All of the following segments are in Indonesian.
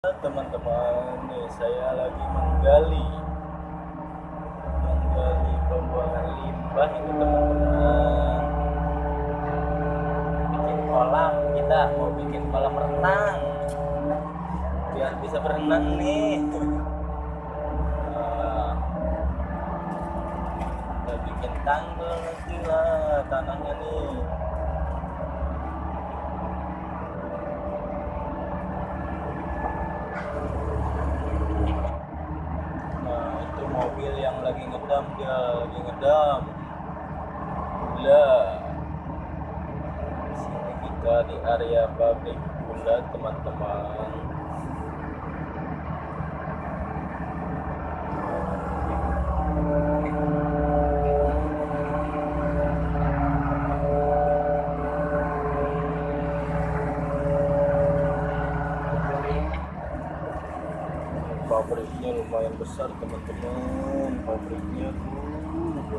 Teman-teman, nih saya lagi menggali pembuangan limbah ini teman-teman. Bikin kolam, kita mau bikin kolam renang biar bisa berenang nih. Kita bikin tanggul nanti lah tanahnya nih. Mobil yang lagi ngedam, dia lagi ngedam gula. Di sini kita di area pabrik gula teman-teman. Pabriknya lumayan besar teman-teman, pabriknya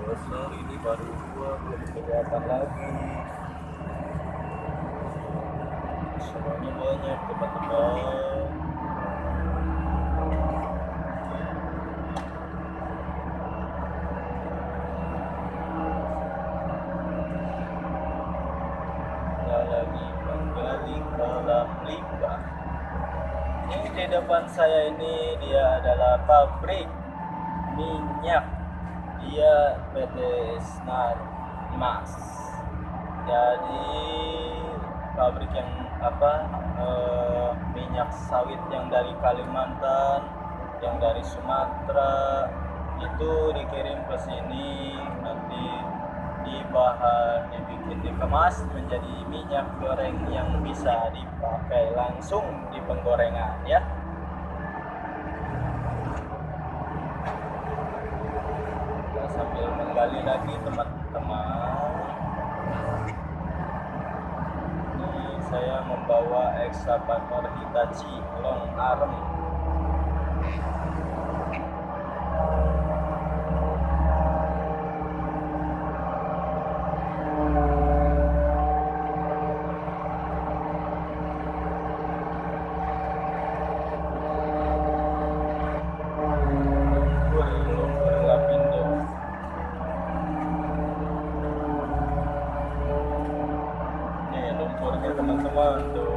besar, ini baru dua, belum kelihatan lagi. Semuanya banyak teman-teman. Kita lagi menggali kolam limbah. Ini di depan saya ini dia adalah pabrik minyak, dia PT Snar Mas. Jadi pabrik yang minyak sawit yang dari Kalimantan, yang dari Sumatera itu dikirim ke sini, nanti dibikin, dikemas menjadi minyak goreng yang bisa dipakai langsung di penggorengan ya. Kita sambil menggali lagi teman-teman. Ini saya membawa ekskavator Hitachi long arm. Teman-teman tuh.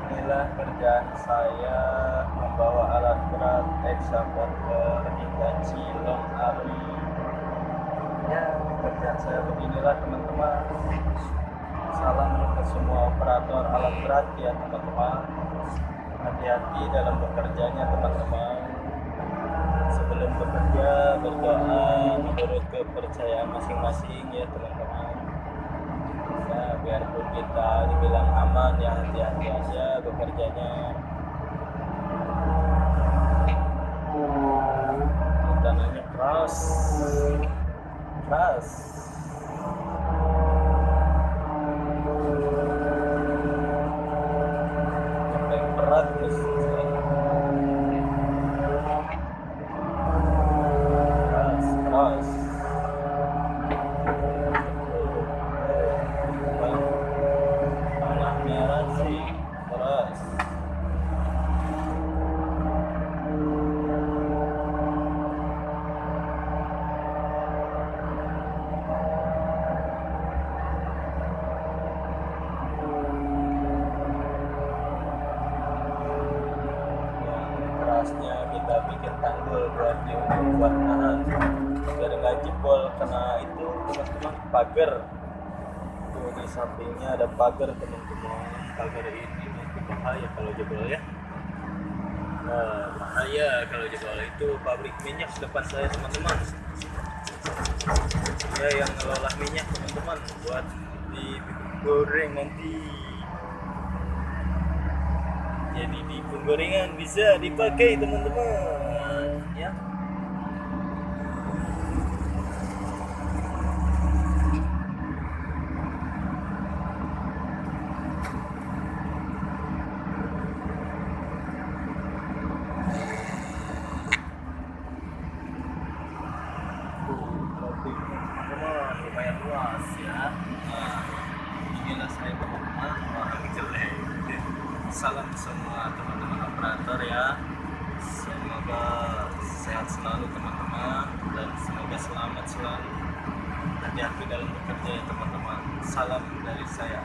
Inilah kerjaan saya membawa alat berat ekskavator Hitachi long arm. Ya, kerjaan saya beginilah teman-teman. Salam untuk semua operator alat berat ya teman-teman. Hati-hati dalam bekerjanya teman-teman. Sebelum bekerja berdoa menurut kepercayaan masing-masing ya teman-teman. Ya, biarpun kita dibilang aman ya, hati-hati aja bekerjanya. Tanahnya keras yang berat terus keras. Tanah merah sih keras. Kita bikin tanggul buat nahan biar nggak jebol, karena itu teman-teman pagar tuh di sampingnya ada pagar teman-teman. Pagar ini nanti bahaya kalau jebol ya. Nah, bahaya kalau jebol. Itu pabrik minyak depan saya teman-teman ya, yang ngelola minyak teman-teman buat digoreng nanti. Jadi di penggorengan bisa dipakai teman-teman ya. luas ya. Nah, inilah saya teman-teman orang jelek. Salam semua teman-teman operator ya. Semoga sehat selalu teman-teman dan semoga selamat selalu. Hati-hati dalam bekerja ya teman-teman. Salam dari saya.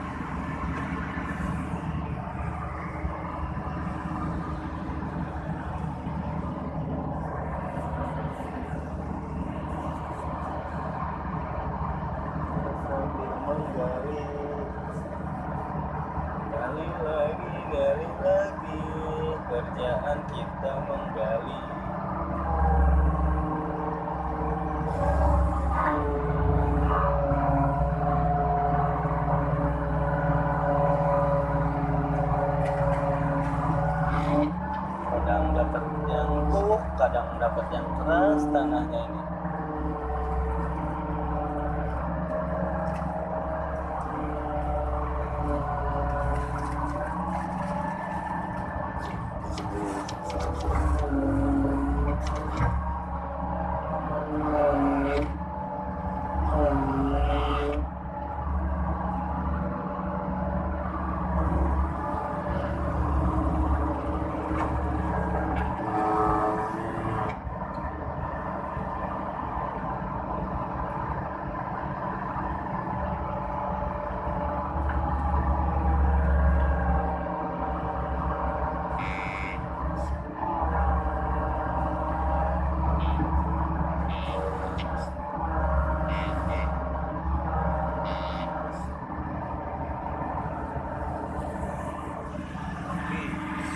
Gali lagi, kerjaan kita menggali. Kadang dapat yang empuk, kadang dapat yang keras tanahnya ini.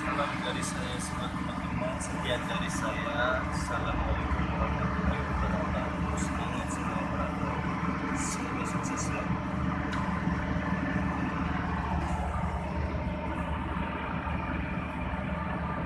Salam dari saya semua teman-teman, sekian dari saya.